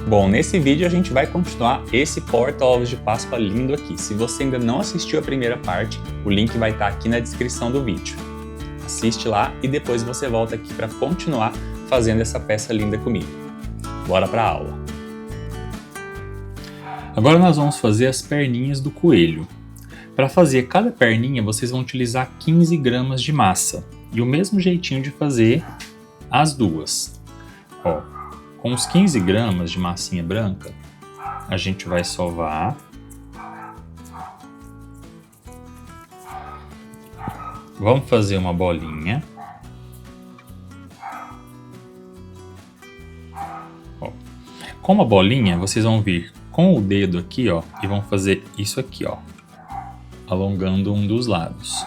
Bom, nesse vídeo a gente vai continuar esse porta-ovos de Páscoa lindo aqui. Se você ainda não assistiu a primeira parte, o link vai estar aqui na descrição do vídeo. Assiste lá e depois você volta aqui para continuar fazendo essa peça linda comigo. Bora para a aula! Agora nós vamos fazer as perninhas do coelho. Para fazer cada perninha, vocês vão utilizar 15 gramas de massa. E o mesmo jeitinho de fazer as duas. Ó, com os 15 gramas de massinha branca, a gente vai sovar. Vamos fazer uma bolinha. Ó, com uma bolinha, vocês vão vir com o dedo aqui, ó, e vão fazer isso aqui, ó, alongando um dos lados.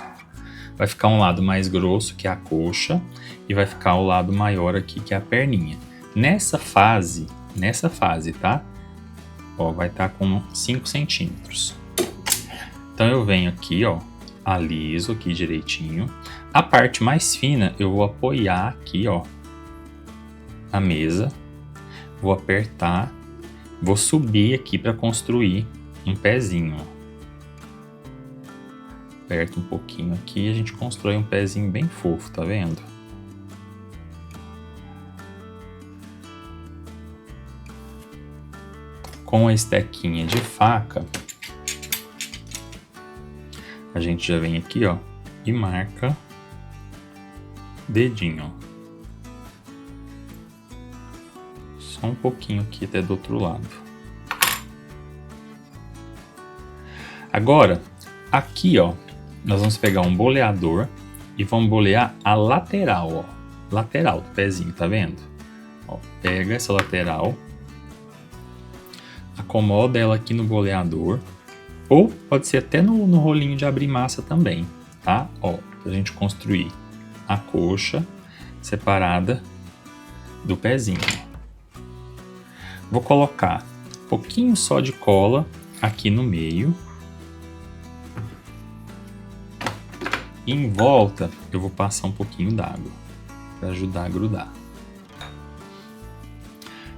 Vai ficar um lado mais grosso, que é a coxa, e vai ficar o lado maior aqui, que é a perninha. Nessa fase, tá? Ó, vai estar com 5 centímetros. Então eu venho aqui, ó, aliso aqui direitinho. A parte mais fina eu vou apoiar aqui, ó, a mesa. Vou apertar, vou subir aqui para construir um pezinho, ó. Aperta um pouquinho aqui e a gente constrói um pezinho bem fofo, tá vendo? Com a estequinha de faca, a gente já vem aqui, ó, e marca dedinho, ó. Só um pouquinho aqui até do outro lado. Agora, aqui, ó, nós vamos pegar um boleador e vamos bolear a lateral, ó. Lateral do pezinho, tá vendo? Ó, pega essa lateral, acomoda ela aqui no boleador, ou pode ser até no rolinho de abrir massa também, tá? Ó, pra gente construir a coxa separada do pezinho. Vou colocar um pouquinho só de cola aqui no meio. E em volta eu vou passar um pouquinho d'água para ajudar a grudar.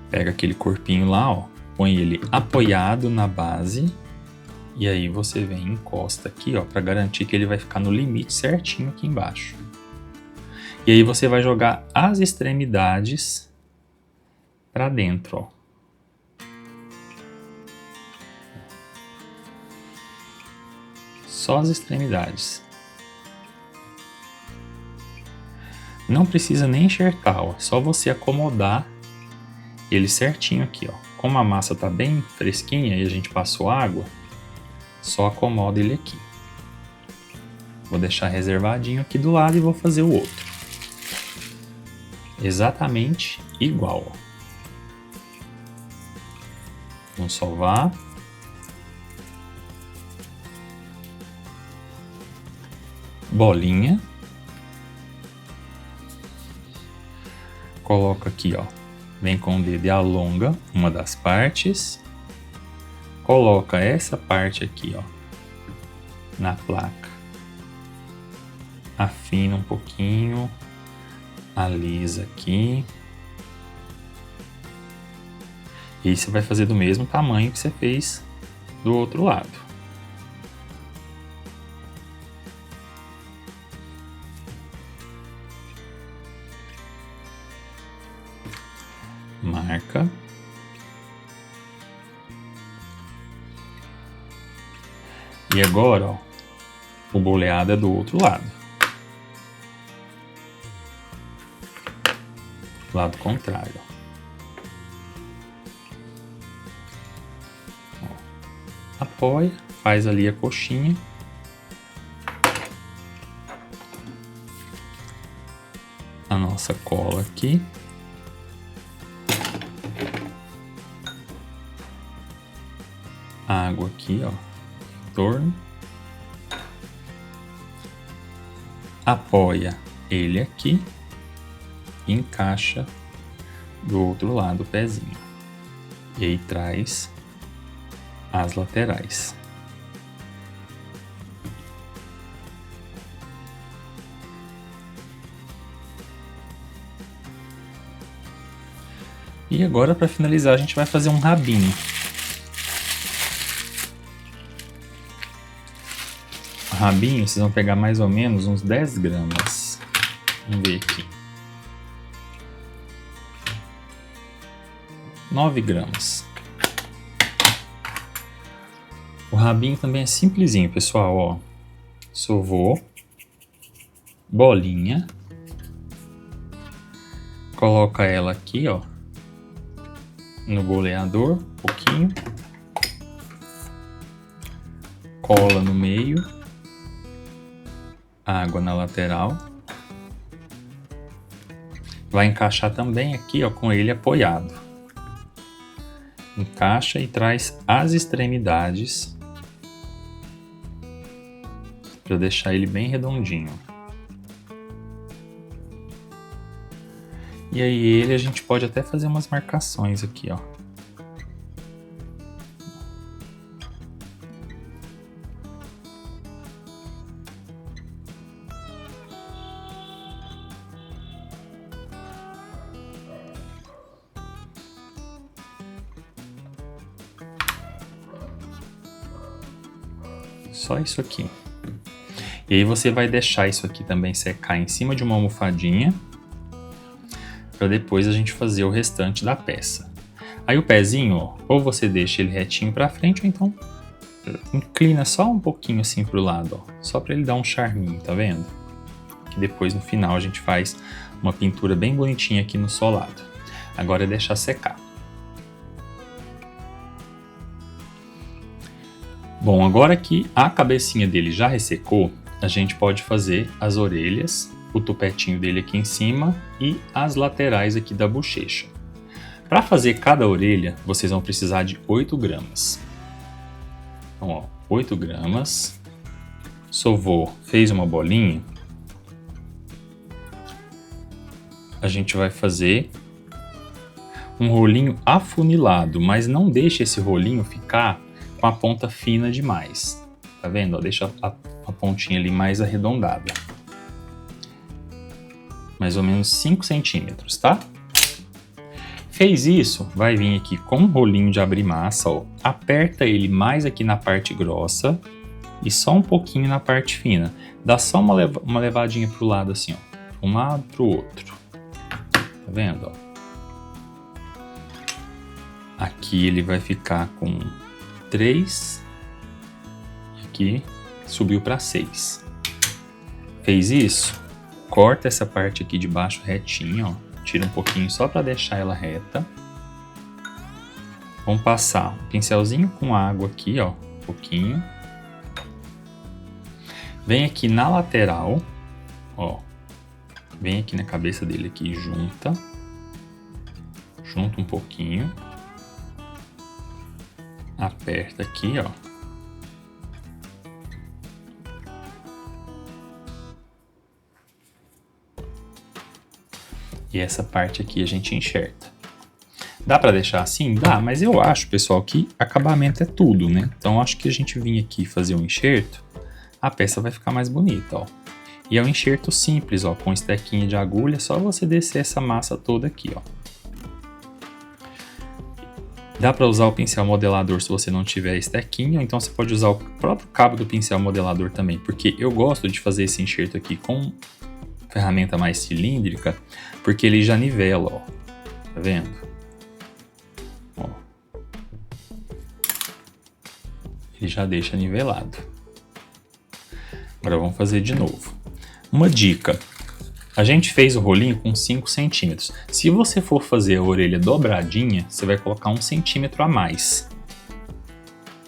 Pega aquele corpinho lá, ó, põe ele apoiado na base e aí você vem e encosta aqui, ó, para garantir que ele vai ficar no limite certinho aqui embaixo. E aí você vai jogar as extremidades para dentro, ó. Só as extremidades. Não precisa nem enxertar, ó. Só você acomodar ele certinho aqui, ó. Como a massa tá bem fresquinha e a gente passou água, só acomoda ele aqui. Vou deixar reservadinho aqui do lado e vou fazer o outro. Exatamente igual, ó. Vamos sovar. Bolinha. Coloca aqui, ó. Vem com o dedo e alonga uma das partes. Coloca essa parte aqui, ó, na placa. Afina um pouquinho. Alisa aqui. E você vai fazer do mesmo tamanho que você fez do outro lado. Marca. E agora, ó, o boleado é do outro lado. Lado contrário. Ó, apoia, faz ali a coxinha. A nossa cola aqui. Água aqui, ó, em torno. Apoia ele aqui e encaixa do outro lado o pezinho. E aí traz as laterais. E agora, para finalizar, a gente vai fazer um rabinho. O rabinho, vocês vão pegar mais ou menos uns 10 gramas. Vamos ver aqui. 9 gramas. O rabinho também é simplesinho, pessoal, ó. Sovou, bolinha, coloca ela aqui, ó, no goleador, um pouquinho, cola no meio, água na lateral, vai encaixar também aqui, ó, com ele apoiado. Encaixa e traz as extremidades para deixar ele bem redondinho. E aí ele a gente pode até fazer umas marcações aqui, ó. Só isso aqui. E aí você vai deixar isso aqui também secar em cima de uma almofadinha, para depois a gente fazer o restante da peça. Aí o pezinho, ó, ou você deixa ele retinho para frente, ou então inclina só um pouquinho assim pro lado, ó, só para ele dar um charminho, tá vendo? Que depois no final a gente faz uma pintura bem bonitinha aqui no solado. Agora é deixar secar. Bom, agora que a cabecinha dele já ressecou, a gente pode fazer as orelhas, o tupetinho dele aqui em cima e as laterais aqui da bochecha. Para fazer cada orelha, vocês vão precisar de 8 gramas. Então, ó, 8 gramas. Sovou, fez uma bolinha. A gente vai fazer um rolinho afunilado, mas não deixe esse rolinho ficar com a ponta fina demais. Tá vendo? Ó, deixa a pontinha ali mais arredondada. Mais ou menos 5 centímetros, tá? Fez isso, vai vir aqui com um rolinho de abrir massa, ó. Aperta ele mais aqui na parte grossa e só um pouquinho na parte fina. Dá só uma levadinha pro lado assim, ó. Um lado pro outro. Tá vendo, ó? Aqui ele vai ficar com 3. Aqui subiu para 6. Fez isso? Corta essa parte aqui de baixo retinho, ó. Tira um pouquinho só para deixar ela reta. Vamos passar um pincelzinho com água aqui, ó, um pouquinho. Vem aqui na lateral, ó. Vem aqui na cabeça dele aqui, junta um pouquinho. Aperta aqui, ó. E essa parte aqui a gente enxerta. Dá para deixar assim? Dá, mas eu acho, pessoal, que acabamento é tudo, né? Então acho que a gente vir aqui fazer um enxerto, a peça vai ficar mais bonita, ó. E é um enxerto simples, ó, com estequinha de agulha, só você descer essa massa toda aqui, ó. Dá para usar o pincel modelador se você não tiver estequinha, ou então você pode usar o próprio cabo do pincel modelador também, porque eu gosto de fazer esse enxerto aqui com ferramenta mais cilíndrica, porque ele já nivela, ó. Tá vendo? Ó. Ele já deixa nivelado. Agora vamos fazer de novo. Uma dica. A gente fez o rolinho com 5 centímetros. Se você for fazer a orelha dobradinha, você vai colocar 1 centímetro a mais.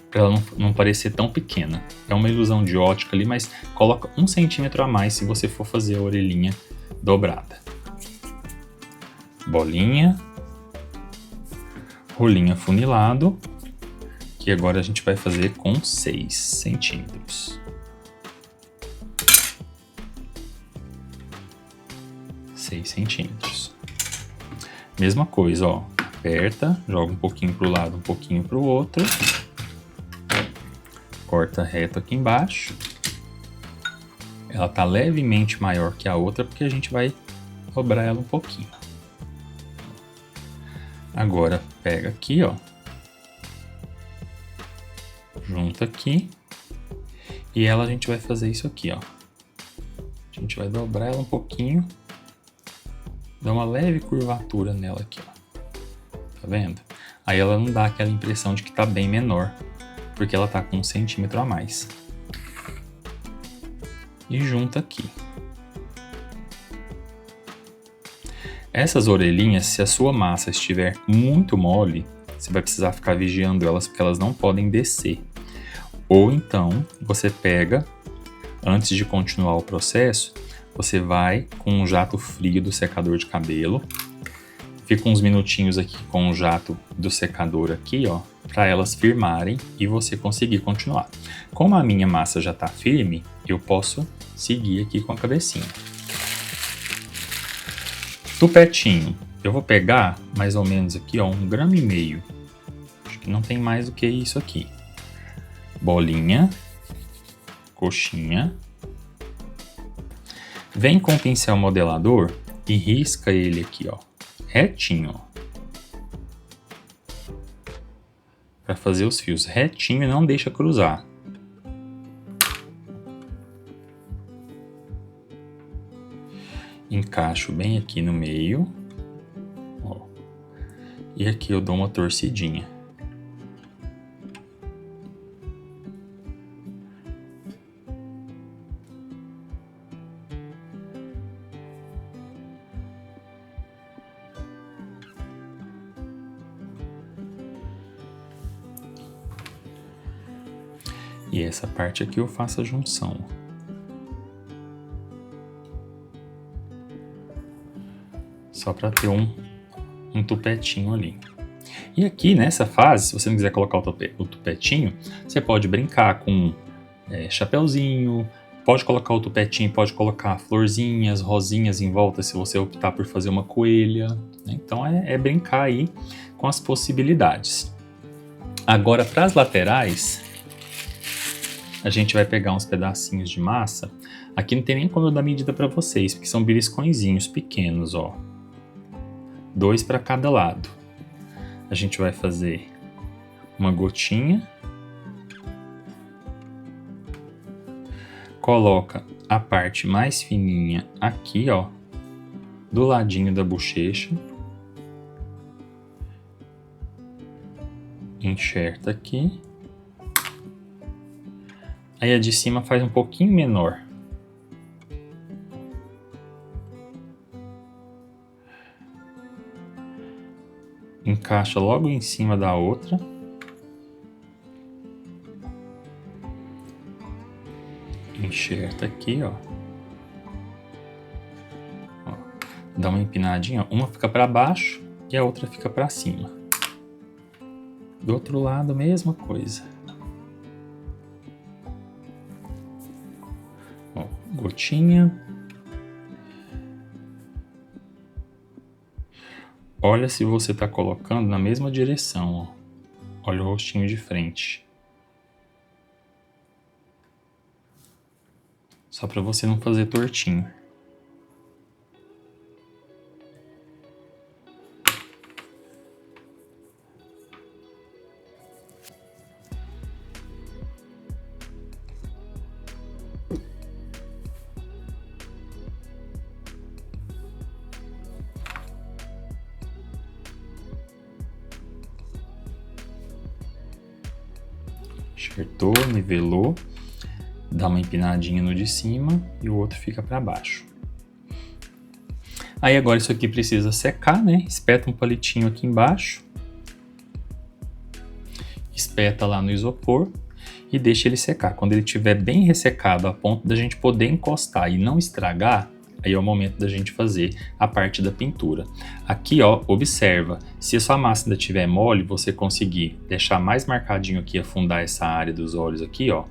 Para ela não parecer tão pequena. É uma ilusão de ótica ali, mas coloca 1 centímetro a mais se você for fazer a orelhinha dobrada. Bolinha. Rolinho afunilado. Que agora a gente vai fazer com 6 centímetros. 6 centímetros. Mesma coisa, ó. Aperta, joga um pouquinho pro lado, um pouquinho pro outro. Corta reto aqui embaixo. Ela tá levemente maior que a outra porque a gente vai dobrar ela um pouquinho. Agora pega aqui, ó. Junta aqui. E ela a gente vai fazer isso aqui, ó. A gente vai dobrar ela um pouquinho. Dar uma leve curvatura nela aqui, ó. Tá vendo? Aí ela não dá aquela impressão de que tá bem menor, porque ela tá com 1 centímetro a mais. E junta aqui. Essas orelhinhas, se a sua massa estiver muito mole, você vai precisar ficar vigiando elas porque elas não podem descer. Ou então, você pega, antes de continuar o processo, você vai com um jato frio do secador de cabelo, fica uns minutinhos aqui com o jato do secador aqui, ó, para elas firmarem e você conseguir continuar. Como a minha massa já está firme, eu posso seguir aqui com a cabecinha. Tupetinho, eu vou pegar mais ou menos aqui, ó, 1,5 gramas. Acho que não tem mais do que isso aqui. Bolinha, coxinha. Vem com o pincel modelador e risca ele aqui, ó, retinho, ó. Para fazer os fios retinho e não deixa cruzar. Encaixo bem aqui no meio, ó, e aqui eu dou uma torcidinha. E essa parte aqui eu faço a junção. Só para ter um tupetinho ali. E aqui nessa fase, se você não quiser colocar o tupetinho, você pode brincar com chapeuzinho, pode colocar o tupetinho, pode colocar florzinhas, rosinhas em volta se você optar por fazer uma coelha. Né? Então é brincar aí com as possibilidades. Agora para as laterais, a gente vai pegar uns pedacinhos de massa. Aqui não tem nem como eu dar medida para vocês, porque são beliscõezinhos pequenos, ó. 2 para cada lado. A gente vai fazer uma gotinha. Coloca a parte mais fininha aqui, ó, do ladinho da bochecha. Enxerta aqui. Aí a de cima faz um pouquinho menor. Encaixa logo em cima da outra. Enxerta aqui, ó. Dá uma empinadinha, uma fica para baixo e a outra fica para cima. Do outro lado, mesma coisa. Ó, gotinha. Olha se você está colocando na mesma direção, ó. Olha o rostinho de frente. Só para você não fazer tortinho. Enxertou, nivelou, dá uma empinadinha no de cima e o outro fica para baixo. Aí agora isso aqui precisa secar, né? Espeta um palitinho aqui embaixo, espeta lá no isopor e deixa ele secar. Quando ele estiver bem ressecado a ponto da gente poder encostar e não estragar, aí é o momento da gente fazer a parte da pintura. Aqui, ó, observa, se a sua massa ainda estiver mole, você conseguir deixar mais marcadinho aqui, afundar essa área dos olhos aqui, ó,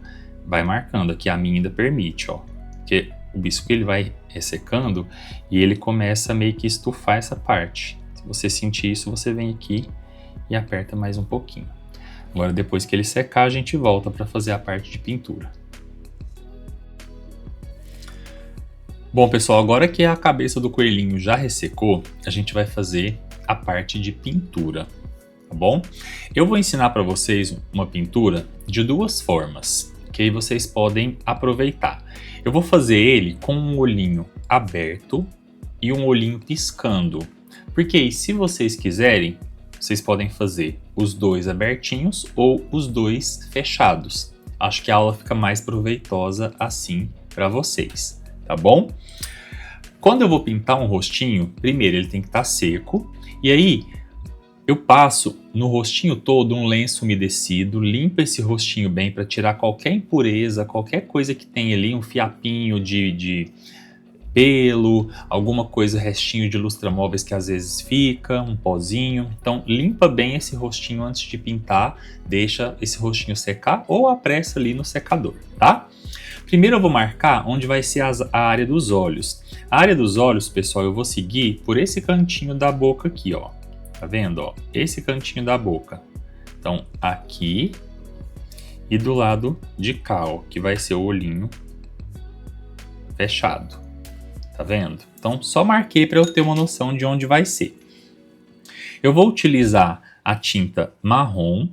vai marcando. Aqui a minha ainda permite, ó, porque o biscuit ele vai ressecando e ele começa a meio que estufar essa parte. Se você sentir isso, você vem aqui e aperta mais um pouquinho. Agora, depois que ele secar, a gente volta para fazer a parte de pintura. Bom, pessoal, agora que a cabeça do coelhinho já ressecou, a gente vai fazer a parte de pintura, tá bom? Eu vou ensinar para vocês uma pintura de duas formas, que aí vocês podem aproveitar. Eu vou fazer ele com um olhinho aberto e um olhinho piscando, porque aí, se vocês quiserem, vocês podem fazer os dois abertinhos ou os dois fechados. Acho que a aula fica mais proveitosa assim para vocês, tá bom? Quando eu vou pintar um rostinho, primeiro ele tem que estar seco, e aí eu passo no rostinho todo um lenço umedecido, limpo esse rostinho bem para tirar qualquer impureza, qualquer coisa que tem ali, um fiapinho de pelo, alguma coisa, restinho de lustramóveis que às vezes fica, um pozinho. Então limpa bem esse rostinho antes de pintar, deixa esse rostinho secar ou apressa ali no secador, tá? Primeiro eu vou marcar onde vai ser a área dos olhos. A área dos olhos, pessoal, eu vou seguir por esse cantinho da boca aqui, ó. Tá vendo, ó? Esse cantinho da boca. Então, aqui e do lado de cá, ó, que vai ser o olhinho fechado. Tá vendo? Então, só marquei para eu ter uma noção de onde vai ser. Eu vou utilizar a tinta marrom.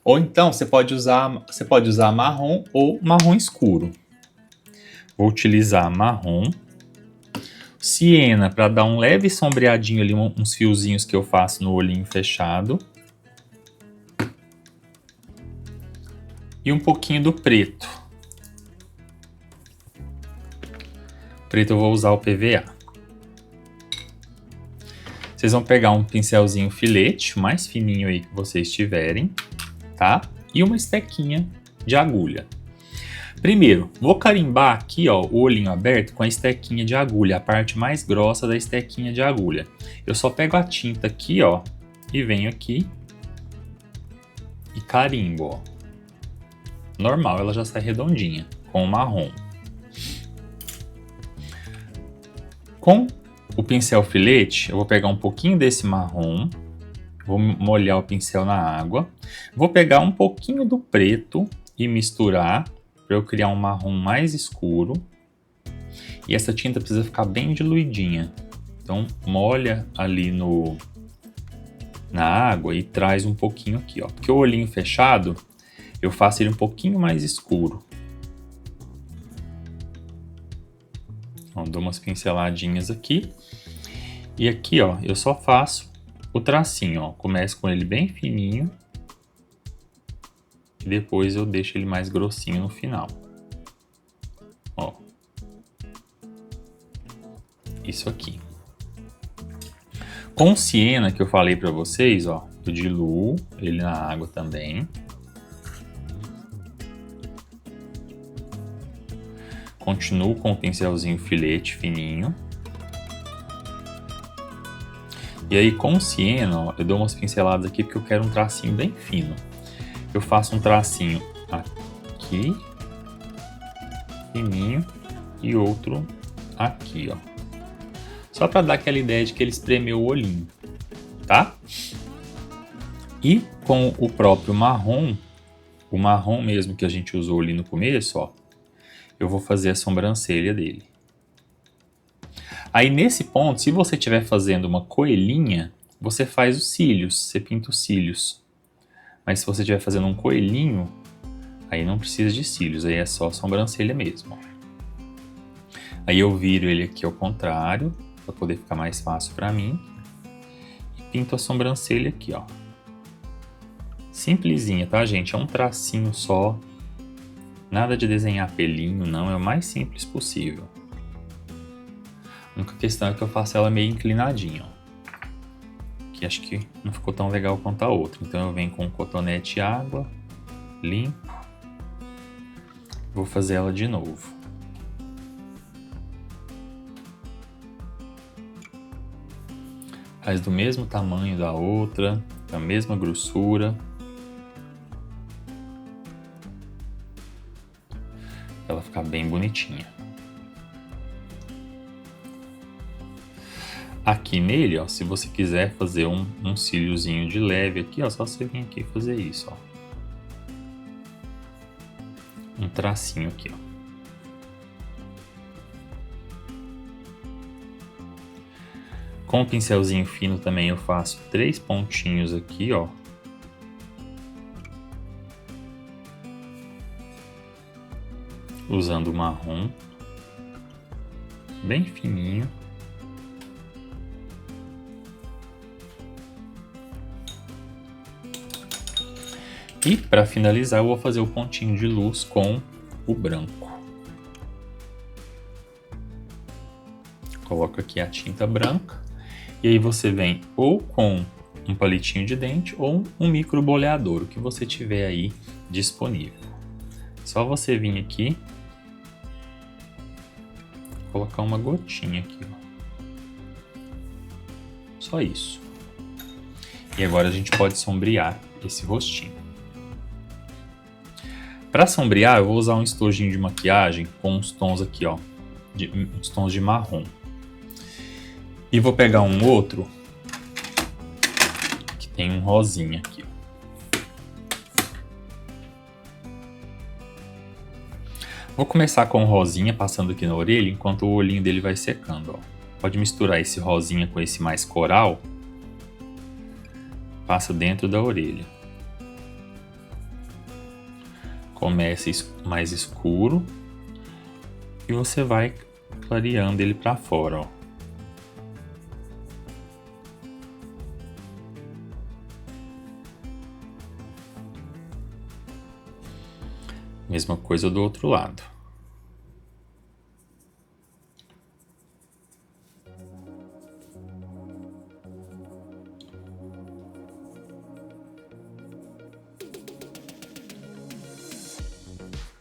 Ou então, você pode usar marrom ou marrom escuro. Vou utilizar marrom. Siena para dar um leve sombreadinho ali, uns fiozinhos que eu faço no olhinho fechado. E um pouquinho do preto. Preto eu vou usar o PVA. Vocês vão pegar um pincelzinho filete, o mais fininho aí que vocês tiverem, tá? E uma estequinha de agulha. Primeiro, vou carimbar aqui, ó, o olhinho aberto com a estequinha de agulha, a parte mais grossa da estequinha de agulha. Eu só pego a tinta aqui, ó, e venho aqui e carimbo, ó. Normal, ela já sai redondinha, com o marrom. Com o pincel filete, eu vou pegar um pouquinho desse marrom, vou molhar o pincel na água, vou pegar um pouquinho do preto e misturar para eu criar um marrom mais escuro. E essa tinta precisa ficar bem diluidinha. Então molha ali na água e traz um pouquinho aqui, ó. Porque o olhinho fechado, eu faço ele um pouquinho mais escuro. Então, dou umas pinceladinhas aqui. E aqui, ó, eu só faço o tracinho, ó. Começo com ele bem fininho. E depois eu deixo ele mais grossinho no final. Ó. Isso aqui. Com o siena que eu falei pra vocês, ó, eu diluo ele na água também. Continuo com o pincelzinho filete fininho. E aí com o siena, ó, eu dou umas pinceladas aqui porque eu quero um tracinho bem fino. Eu faço um tracinho aqui, fininho, e outro aqui, ó. Só para dar aquela ideia de que ele espremeu o olhinho, tá? E com o próprio marrom, o marrom mesmo que a gente usou ali no começo, ó, eu vou fazer a sobrancelha dele. Aí nesse ponto, se você estiver fazendo uma coelhinha, você faz os cílios, você pinta os cílios. Mas se você estiver fazendo um coelhinho, aí não precisa de cílios, aí é só sobrancelha mesmo. Aí eu viro ele aqui ao contrário, para poder ficar mais fácil para mim. E pinto a sobrancelha aqui, ó. Simplesinha, tá, gente? É um tracinho só. Nada de desenhar pelinho, não. É o mais simples possível. A única questão é que eu faço ela meio inclinadinha, ó. Que acho que não ficou tão legal quanto a outra. Então eu venho com cotonete e água, limpo. Vou fazer ela de novo. Faz do mesmo tamanho da outra, da mesma grossura. Pra ela ficar bem bonitinha. Aqui nele, ó, se você quiser fazer um cíliozinho de leve aqui, ó, só você vir aqui e fazer isso, ó. Um tracinho aqui, ó. Com o pincelzinho fino também eu faço 3 pontinhos aqui, ó. Usando o marrom, bem fininho. E para finalizar eu vou fazer o pontinho de luz com o branco. Coloco aqui a tinta branca. E aí você vem ou com um palitinho de dente ou um micro boleador, o que você tiver aí disponível. Só você vir aqui, colocar uma gotinha aqui, ó. Só isso. E agora a gente pode sombrear esse rostinho. Para sombrear, eu vou usar um estojinho de maquiagem com uns tons aqui, ó, uns tons de marrom. E vou pegar um outro que tem um rosinha aqui, ó. Vou começar com o rosinha, passando aqui na orelha, enquanto o olhinho dele vai secando, ó. Pode misturar esse rosinha com esse mais coral. Passa dentro da orelha. Começa mais escuro e você vai clareando ele para fora, ó. Mesma coisa do outro lado.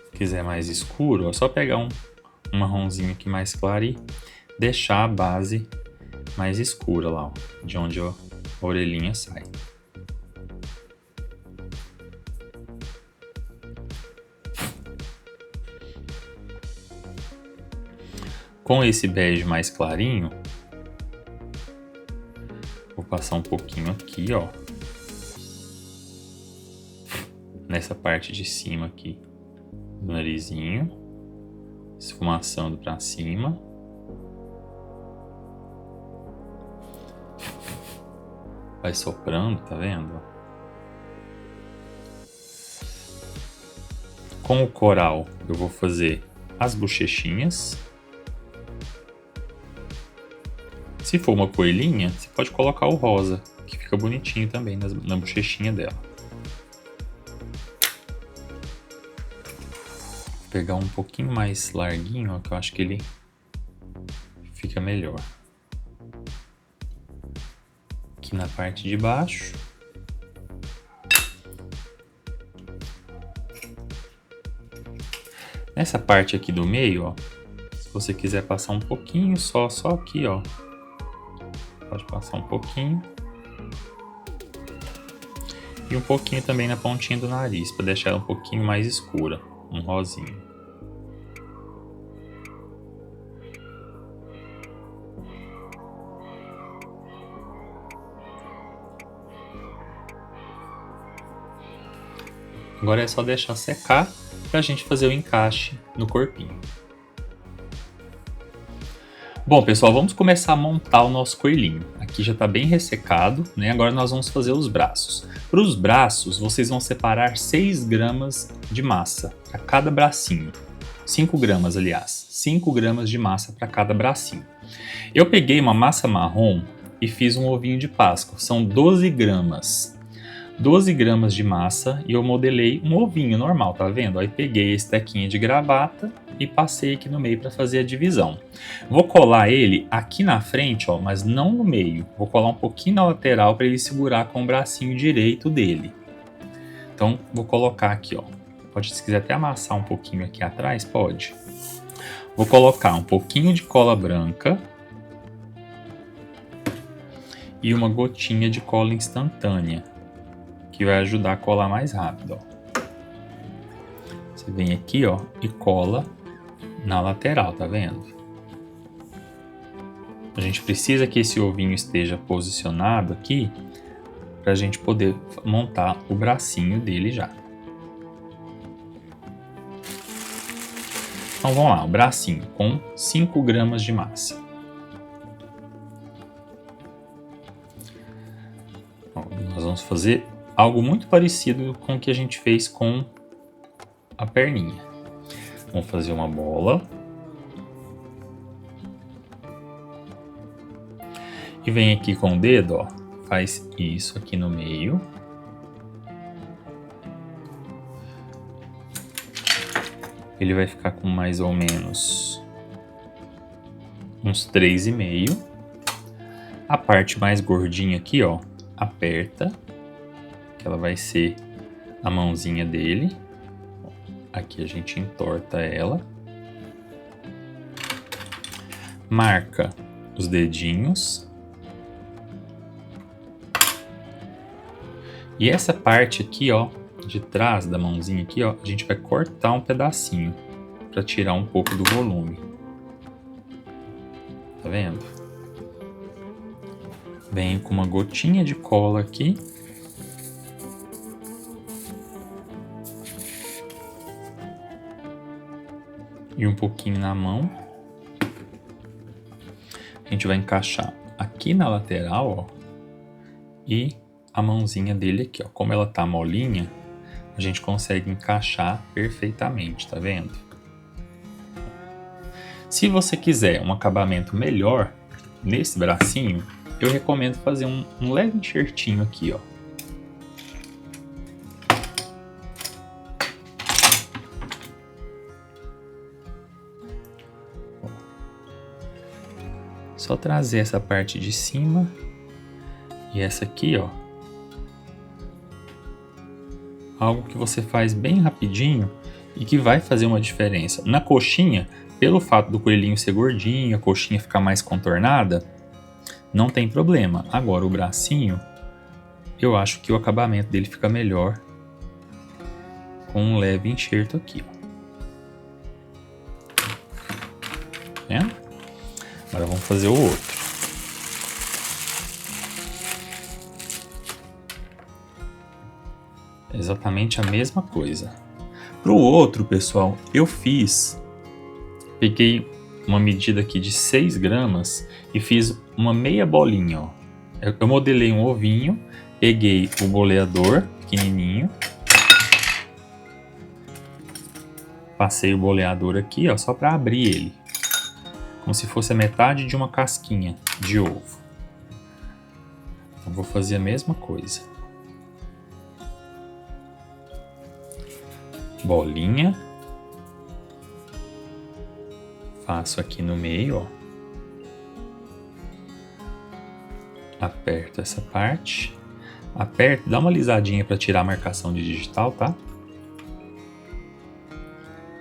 Se quiser mais escuro, é só pegar um marronzinho aqui mais claro e deixar a base mais escura lá, ó, de onde a orelhinha sai. Com esse bege mais clarinho, vou passar um pouquinho aqui, ó, nessa parte de cima aqui do narizinho, esfumaçando para cima. Vai soprando, tá vendo? Com o coral, eu vou fazer as bochechinhas. Se for uma coelhinha, você pode colocar o rosa, que fica bonitinho também na bochechinha dela. Vou pegar um pouquinho mais larguinho, ó, que eu acho que ele fica melhor. Aqui na parte de baixo. Nessa parte aqui do meio, ó, se você quiser passar um pouquinho, só aqui, ó. Pode passar um pouquinho. E um pouquinho também na pontinha do nariz, para deixar ela um pouquinho mais escura. Um rosinho. Agora é só deixar secar para a gente fazer o encaixe no corpinho. Bom, pessoal, vamos começar a montar o nosso coelhinho. Aqui já está bem ressecado, né? Agora nós vamos fazer os braços. Para os braços, vocês vão separar 6 gramas de massa para cada bracinho. 5 gramas, aliás. 5 gramas de massa para cada bracinho. Eu peguei uma massa marrom e fiz um ovinho de Páscoa. São 12 gramas. 12 gramas de massa e eu modelei um ovinho normal, tá vendo? Aí peguei esse tequinho de gravata e passei aqui no meio para fazer a divisão. Vou colar ele aqui na frente, ó, mas não no meio. Vou colar um pouquinho na lateral para ele segurar com o bracinho direito dele. Então, vou colocar aqui, ó. Pode, se quiser até amassar um pouquinho aqui atrás, pode. Vou colocar um pouquinho de cola branca e uma gotinha de cola instantânea, que vai ajudar a colar mais rápido, ó. Você vem aqui, ó, e cola na lateral, tá vendo? A gente precisa que esse ovinho esteja posicionado aqui pra gente poder montar o bracinho dele já. Então vamos lá, o bracinho com 5 gramas de massa. Nós vamos fazer algo muito parecido com o que a gente fez com a perninha. Vamos fazer uma bola. E vem aqui com o dedo, ó, faz isso aqui no meio. Ele vai ficar com mais ou menos uns 3,5. A parte mais gordinha aqui, ó, aperta, que ela vai ser a mãozinha dele. Aqui a gente entorta ela. Marca os dedinhos. E essa parte aqui, ó, de trás da mãozinha aqui, ó, a gente vai cortar um pedacinho para tirar um pouco do volume. Tá vendo? Venho com uma gotinha de cola aqui. E um pouquinho na mão. A gente vai encaixar aqui na lateral, ó, e a mãozinha dele aqui, ó. Como ela tá molinha, a gente consegue encaixar perfeitamente, tá vendo? Se você quiser um acabamento melhor nesse bracinho, eu recomendo fazer um leve enxertinho aqui, ó. Só trazer essa parte de cima e essa aqui, ó. Algo que você faz bem rapidinho e que vai fazer uma diferença. Na coxinha, pelo fato do coelhinho ser gordinho, a coxinha ficar mais contornada, não tem problema. Agora o bracinho, eu acho que o acabamento dele fica melhor com um leve enxerto aqui, ó. Tá vendo? Agora vamos fazer o outro. Exatamente a mesma coisa. Pro outro, pessoal, peguei uma medida aqui de 6 gramas e fiz uma meia bolinha, ó. Eu modelei um ovinho, peguei o boleador pequenininho, passei o boleador aqui, ó, só para abrir ele, como se fosse a metade de uma casquinha de ovo. Eu vou fazer a mesma coisa. Bolinha. Faço aqui no meio, ó. Aperto essa parte. Aperto, dá uma alisadinha para tirar a marcação de digital, tá?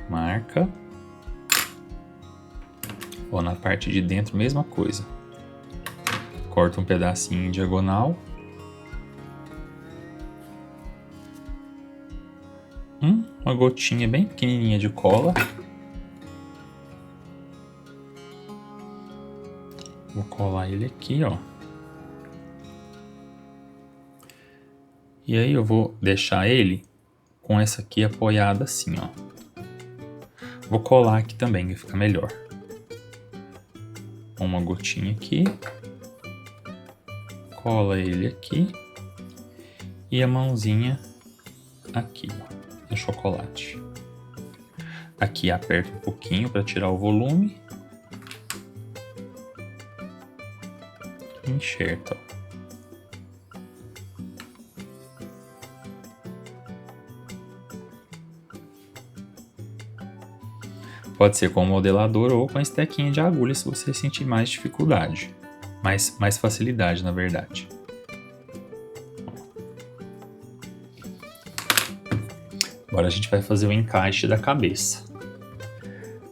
Marca. Ó, na parte de dentro, mesma coisa. Corta um pedacinho em diagonal. Uma gotinha bem pequenininha de cola. Vou colar ele aqui, ó. E aí eu vou deixar ele com essa aqui apoiada assim, ó. Vou colar aqui também, vai ficar melhor. Uma gotinha aqui. Cola ele aqui. E a mãozinha aqui, ó, no chocolate. Aqui aperto um pouquinho para tirar o volume. Enxerta, ó. Pode ser com o modelador ou com a estequinha de agulha se você sentir mais dificuldade. Mais facilidade, na verdade. Agora a gente vai fazer o encaixe da cabeça.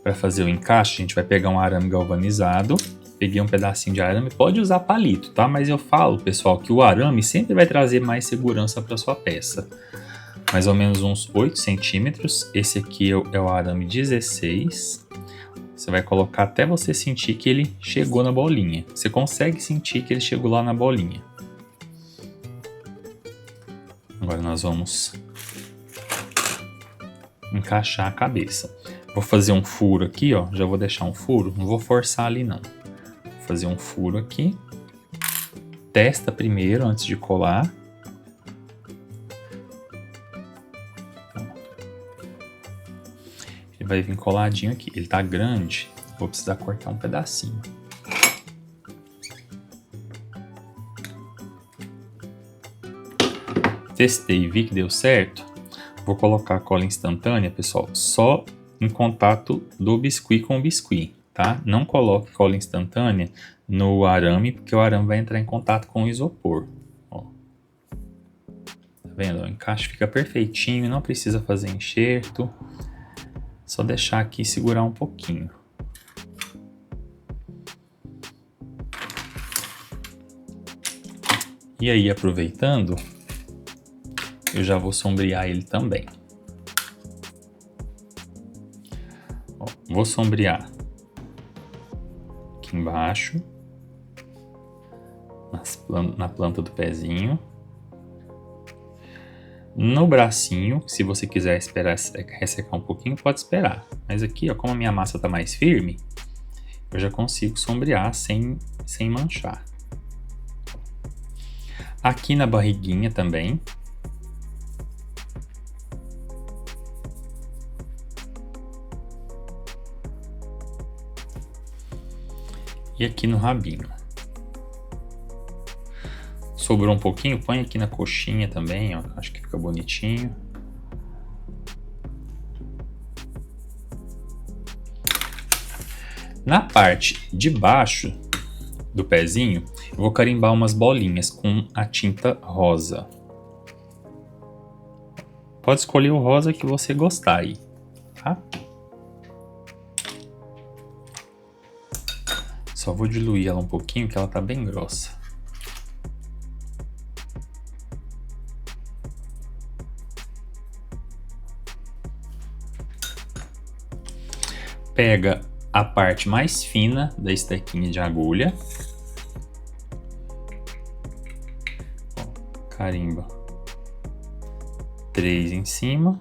Para fazer o encaixe, a gente vai pegar um arame galvanizado. Peguei um pedacinho de arame, pode usar palito, tá? Mas eu falo, pessoal, que o arame sempre vai trazer mais segurança para sua peça. Mais ou menos uns 8 centímetros. Esse aqui é o arame 16. Você vai colocar até você sentir que ele chegou na bolinha. Você consegue sentir que ele chegou lá na bolinha. Agora nós vamos encaixar a cabeça. Vou fazer um furo aqui, ó. Já vou deixar um furo. Não vou forçar ali, não. Vou fazer um furo aqui. Testa primeiro antes de colar. vai vir coladinho aqui. Ele tá grande, vou precisar cortar um pedacinho. Testei e vi que deu certo. Vou colocar a cola instantânea, pessoal, só em contato do biscuit com o biscuit, tá? Não coloque cola instantânea no arame, porque o arame vai entrar em contato com o isopor. Ó. Tá vendo? O encaixe fica perfeitinho, não precisa fazer enxerto. Só deixar aqui e segurar um pouquinho. E aí, aproveitando, eu já vou sombrear ele também. Ó, vou sombrear aqui embaixo, na planta do pezinho, no bracinho. Se você quiser esperar ressecar um pouquinho, pode esperar. Mas aqui, ó, como a minha massa tá mais firme, eu já consigo sombrear sem manchar. Aqui na barriguinha também. E aqui no rabinho. Sobrou um pouquinho, põe aqui na coxinha também, ó. Acho que fica bonitinho. Na parte de baixo do pezinho, eu vou carimbar umas bolinhas com a tinta rosa. Pode escolher o rosa que você gostar aí, tá? Só vou diluir ela um pouquinho, que ela tá bem grossa. Pega a parte mais fina da estequinha de agulha. Carimba 3 em cima.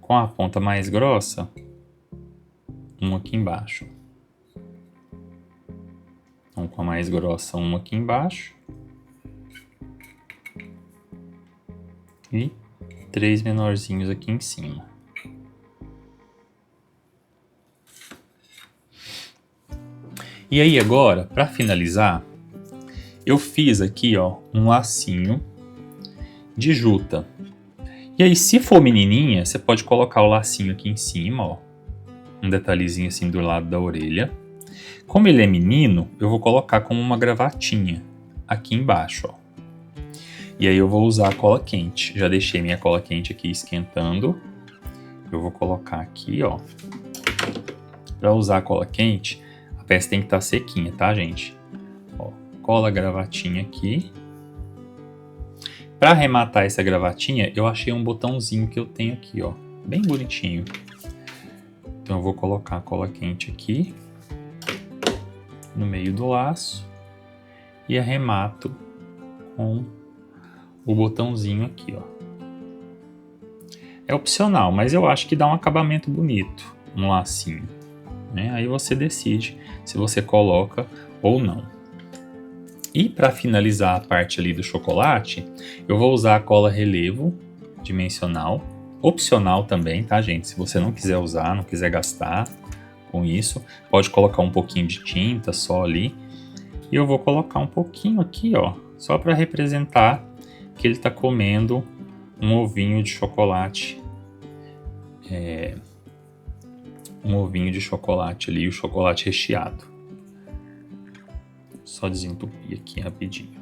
Com a ponta mais grossa, uma aqui embaixo. Então, com a mais grossa, uma aqui embaixo. E 3 menorzinhos aqui em cima. E aí agora, para finalizar, eu fiz aqui, ó, um lacinho de juta. E aí, se for menininha, você pode colocar o lacinho aqui em cima, ó. Um detalhezinho assim do lado da orelha. Como ele é menino, eu vou colocar como uma gravatinha aqui embaixo, ó. E aí eu vou usar a cola quente. Já deixei minha cola quente aqui esquentando. Eu vou colocar aqui, ó. Para usar a cola quente, a peça tem que estar sequinha, tá, gente? Ó, cola a gravatinha aqui. Para arrematar essa gravatinha, eu achei um botãozinho que eu tenho aqui, ó. Bem bonitinho. Então eu vou colocar a cola quente aqui. No meio do laço. E arremato com o botãozinho aqui, ó. É opcional, mas eu acho que dá um acabamento bonito no lacinho, né? Aí você decide se você coloca ou não. E para finalizar a parte ali do chocolate, eu vou usar a cola relevo dimensional, opcional também, tá, gente? Se você não quiser usar, não quiser gastar com isso, pode colocar um pouquinho de tinta só ali. E eu vou colocar um pouquinho aqui, ó, só para representar que ele está comendo um ovinho de chocolate. Um ovinho de chocolate ali, o chocolate recheado. Só desentupir aqui rapidinho.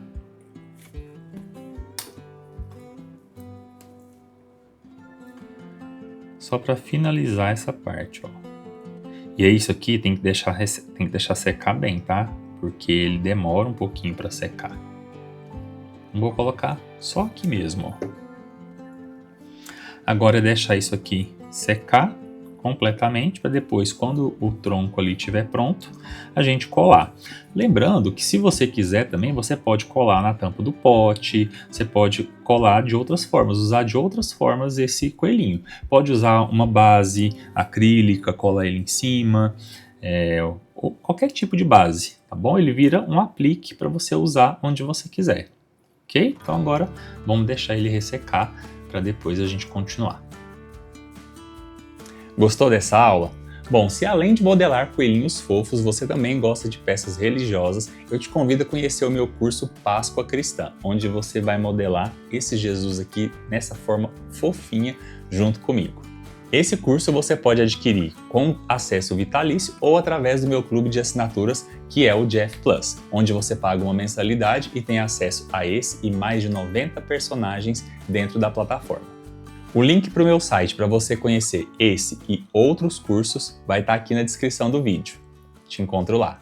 Só para finalizar essa parte, ó. E é isso aqui, tem que deixar secar bem, tá? Porque ele demora um pouquinho para secar. Vou colocar só aqui mesmo, ó. Agora é deixar isso aqui secar completamente para depois, quando o tronco ali estiver pronto, a gente colar. Lembrando que se você quiser também, você pode colar na tampa do pote, você pode colar de outras formas, usar de outras formas esse coelhinho. Pode usar uma base acrílica, colar ele em cima, ou qualquer tipo de base, tá bom? Ele vira um aplique para você usar onde você quiser, ok? Então agora vamos deixar ele ressecar para depois a gente continuar. Gostou dessa aula? Bom, se além de modelar coelhinhos fofos, você também gosta de peças religiosas, eu te convido a conhecer o meu curso Páscoa Cristã, onde você vai modelar esse Jesus aqui nessa forma fofinha junto comigo. Esse curso você pode adquirir com acesso vitalício ou através do meu clube de assinaturas, que é o Jeff Plus, onde você paga uma mensalidade e tem acesso a esse e mais de 90 personagens dentro da plataforma. O link para o meu site para você conhecer esse e outros cursos vai estar aqui na descrição do vídeo. Te encontro lá.